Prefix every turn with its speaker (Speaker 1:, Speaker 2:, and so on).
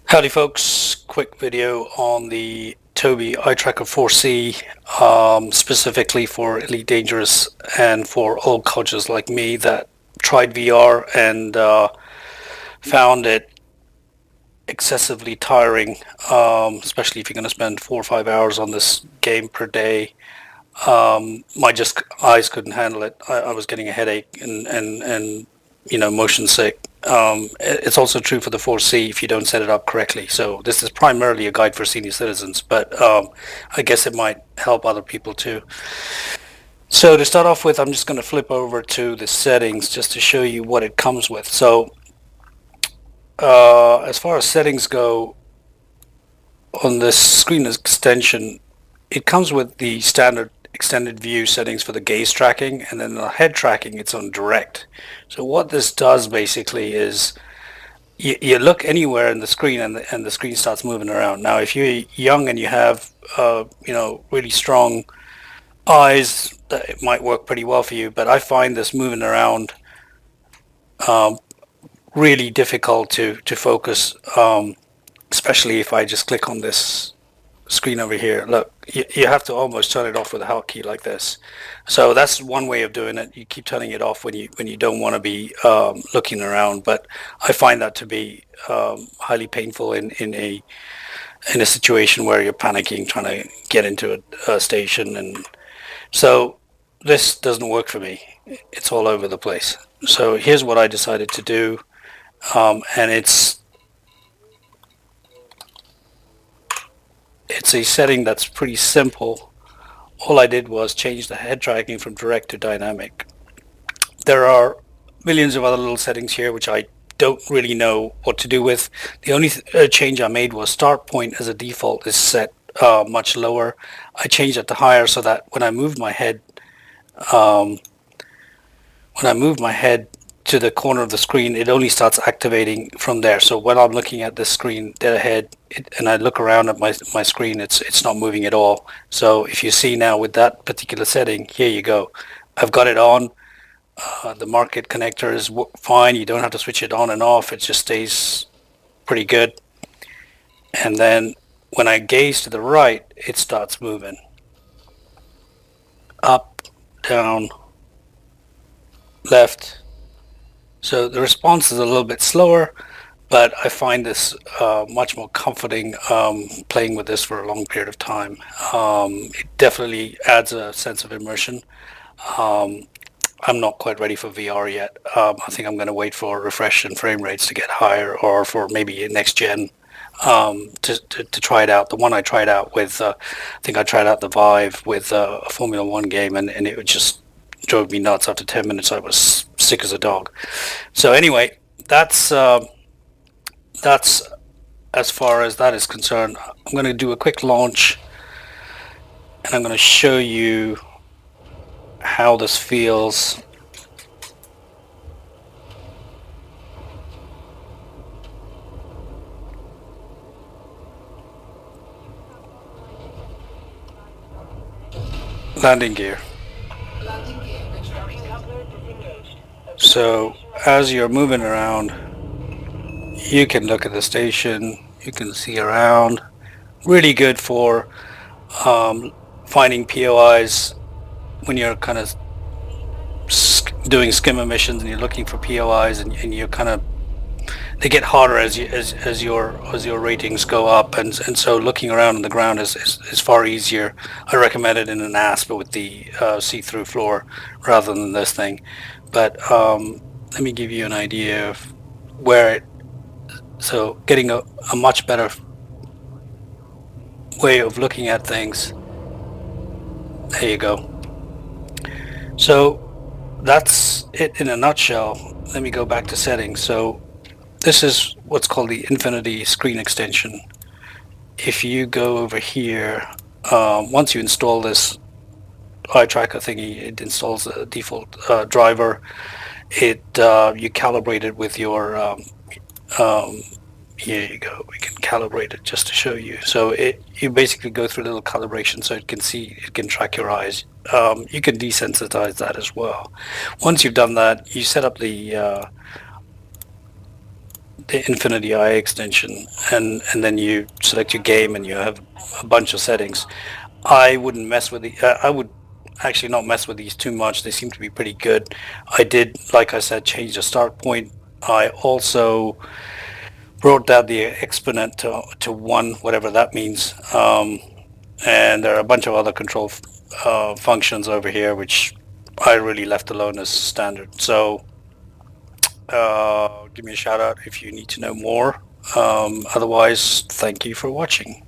Speaker 1: Howdy folks, quick video on the Tobii Eye Tracker 4C, specifically for Elite Dangerous and for old codgers like me that tried VR and found it excessively tiring, especially if you're going to spend 4 or 5 hours on this game per day. My just eyes couldn't handle it. I was getting a headache and motion sick. It's also true for the 4C if you don't set it up correctly. So this is primarily a guide for senior citizens, but I guess it might help other people too. So to start off with, I'm just going to flip over to the settings just to show you what it comes with. So as far as settings go on this screen extension, it comes with the standard extended view settings for the gaze tracking, and then the head tracking, it's on direct. So what this does basically is you look anywhere in the screen and the screen starts moving around. Now if you're young and you have really strong eyes, it might work pretty well for you, but I find this moving around really difficult to focus, especially if I just click on this screen over here. Look, you have to almost turn it off with a hotkey like this. So that's one way of doing it. You keep turning it off when you don't want to be looking around, but I find that to be highly painful in a situation where you're panicking trying to get into a station, and so this doesn't work for me. It's all over the place. So here's what I decided to do, and it's a setting that's pretty simple. All I did was change the head tracking from direct to dynamic. There are millions of other little settings here which I don't really know what to do with. The only change I made was start point as a default is set much lower. I changed it to higher so that when I move my head to the corner of the screen, it only starts activating from there. So when I'm looking at this screen dead ahead and I look around at my screen, it's not moving at all. So if you see now with that particular setting, here you go. I've got it on. The market connector is fine. You don't have to switch it on and off. It just stays pretty good. And then when I gaze to the right, it starts moving. Up, down, left. So the response is a little bit slower, but I find this much more comforting playing with this for a long period of time. It definitely adds a sense of immersion. I'm not quite ready for VR yet. I think I'm going to wait for refresh and frame rates to get higher, or for maybe next gen to try it out. The one I tried out with, I think I tried out the Vive with a Formula One game, and it just drove me nuts. After 10 minutes I was sick as a dog. So anyway, that's as far as that is concerned. I'm going to do a quick launch and I'm going to show you how this feels. Landing gear. So as you're moving around, you can look at the station, you can see around. Really good for finding POIs when you're kind of doing skimmer missions and you're looking for POIs, and you're kind of, they get harder as your ratings go up, and so looking around on the ground is far easier. I recommend it in an ASP with the see-through floor rather than this thing. But let me give you an idea of where it, so getting a much better way of looking at things. There you go. So that's it in a nutshell. Let me go back to settings. So this is what's called the Infinity screen extension. If you go over here, once you install this eye tracker thingy, it installs a default driver. You calibrate it with your here you go. We can calibrate it just to show you. So you basically go through a little calibration so it can track your eyes. You can desensitize that as well. Once you've done that, you set up the the Infinity Eye extension, and then you select your game and you have a bunch of settings. I wouldn't mess with I would actually not mess with these too much. They seem to be pretty good. I did, like I said, change the start point. I also wrote down the exponent to one, whatever that means. And there are a bunch of other control functions over here, which I really left alone as standard. So give me a shout out if you need to know more. Otherwise, thank you for watching.